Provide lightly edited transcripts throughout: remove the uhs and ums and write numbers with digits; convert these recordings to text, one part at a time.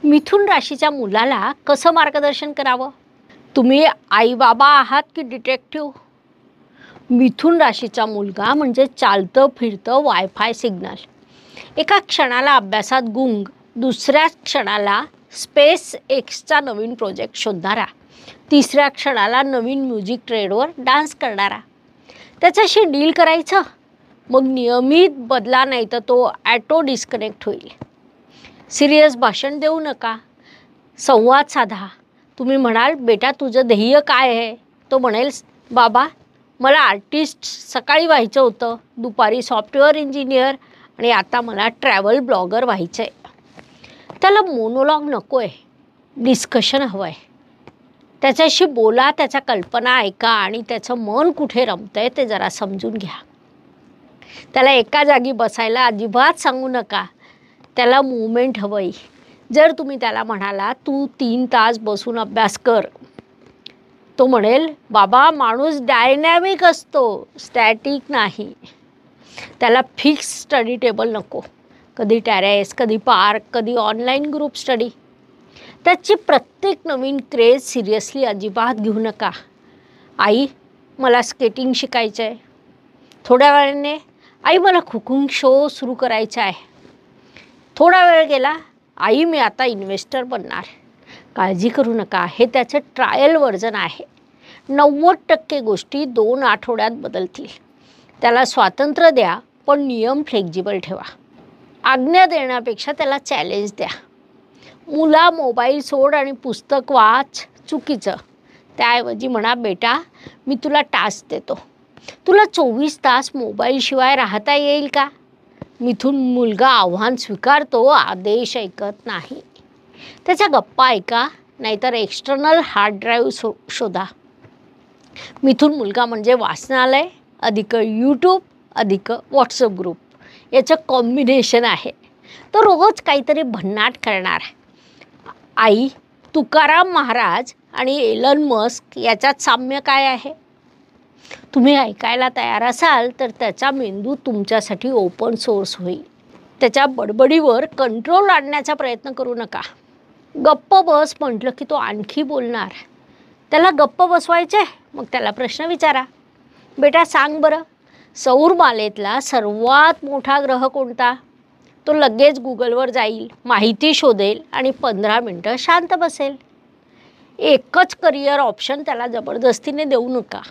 मिथुन राशीच्या मुलाला कसं मार्गदर्शन करावं? तुम्ही आई बाबा आहात की डिटेक्टिव्ह? मिथुन राशीचा मुलगा म्हणजे चालतं फिरतं वायफाय सिग्नल. एका क्षणाला अभ्यासात गुंग, दुसऱ्या क्षणाला स्पेस एक्सचा नवीन प्रोजेक्ट शोधणारा, तिसऱ्या क्षणाला नवीन म्युझिक ट्रेंडवर डान्स करणारा. त्याच्याशी डील करायचं, मग नियमित बदला, नाही तर तो ॲटो डिस्कनेक्ट होईल. सिरियस भाषण देऊ नका, संवाद साधा. तुम्ही म्हणाल, बेटा तुझं ध्येय काय आहे? तो म्हणेल, बाबा मला आर्टिस्ट सकाळी व्हायचं होतं, दुपारी सॉफ्टवेअर इंजिनियर आणि आता मला ट्रॅव्हल ब्लॉगर व्हायचं आहे. त्याला मोनोलॉग नको आहे, डिस्कशन हवं आहे. त्याच्याशी बोला, त्याच्या कल्पना ऐका आणि त्याचं मन कुठे रमतं आहे ते जरा समजून घ्या. त्याला एका जागी बसायला अजिबात सांगू नका. त्याला मूवमेंट हवं आहे. जर तुम्ही त्याला म्हणाला तू 3 तास बसून अभ्यास कर, तो म्हणेल, बाबा माणूस डायनॅमिक असतो, स्टॅटिक नाही. त्याला फिक्स स्टडी टेबल नको. कधी टेरेस, कधी पार्क, कधी ऑनलाईन ग्रुप स्टडी. त्याची प्रत्येक नवीन क्रेज सिरियसली अजिबात घेऊ नका. आई मला स्केटिंग शिकायचं आहे. थोड्या वेळाने, आई मला कुकिंग शो सुरू करायचा आहे. थोडा वेळ गेला, आई मी आता इन्व्हेस्टर बनणार. काळजी करू नका, हे त्याचं ट्रायल व्हर्जन आहे. 90% गोष्टी 2 आठवड्यात बदलतील. त्याला स्वातंत्र्य द्या, पण नियम फ्लेक्झिबल ठेवा. आज्ञा देण्यापेक्षा त्याला चॅलेंज द्या. मुला मोबाईल सोड आणि पुस्तक वाच चुकीचं. त्याऐवजी म्हणा, बेटा मी तुला टास्क देतो, तुला 24 तास मोबाईलशिवाय राहता येईल का? मिथुन मुलगा आव्हान स्वीकारतो, आदेश ऐकत नाही. त्याच्या गप्पा ऐका, नाहीतर एक्सटर्नल हार्ड ड्राईव्ह शोधा. मिथुन मुलगा म्हणजे वाचनालय अधिक यूट्यूब अधिक व्हॉट्सअप ग्रुप याचं कॉम्बिनेशन आहे. तो रोज काहीतरी भन्नाट करणार. आई तुकाराम महाराज आणि एलन मस्क याच्यात साम्य काय आहे? तुम्ही ऐकायला तयार असाल तर त्याचा मेंदू तुमच्यासाठी ओपन सोर्स होईल. त्याच्या बडबडीवर कंट्रोल आणण्याचा प्रयत्न करू नका. गप्प बस म्हटलं की तो आणखी बोलणार. त्याला गप्प बसवायचे, मग त्याला प्रश्न विचारा. बेटा सांग बरं, सौरमालेतला सर्वात मोठा ग्रह कोणता? तो लगेच गुगलवर जाईल, माहिती शोधेल आणि 15 मिनटं शांत बसेल. एकच करिअर ऑप्शन त्याला जबरदस्तीने देऊ नका.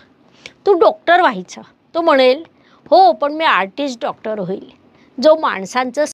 तू डॉक्टर व्हायचं, तो म्हणेल, हो पण मी आर्टिस्ट डॉक्टर होईल, जो माणसांचं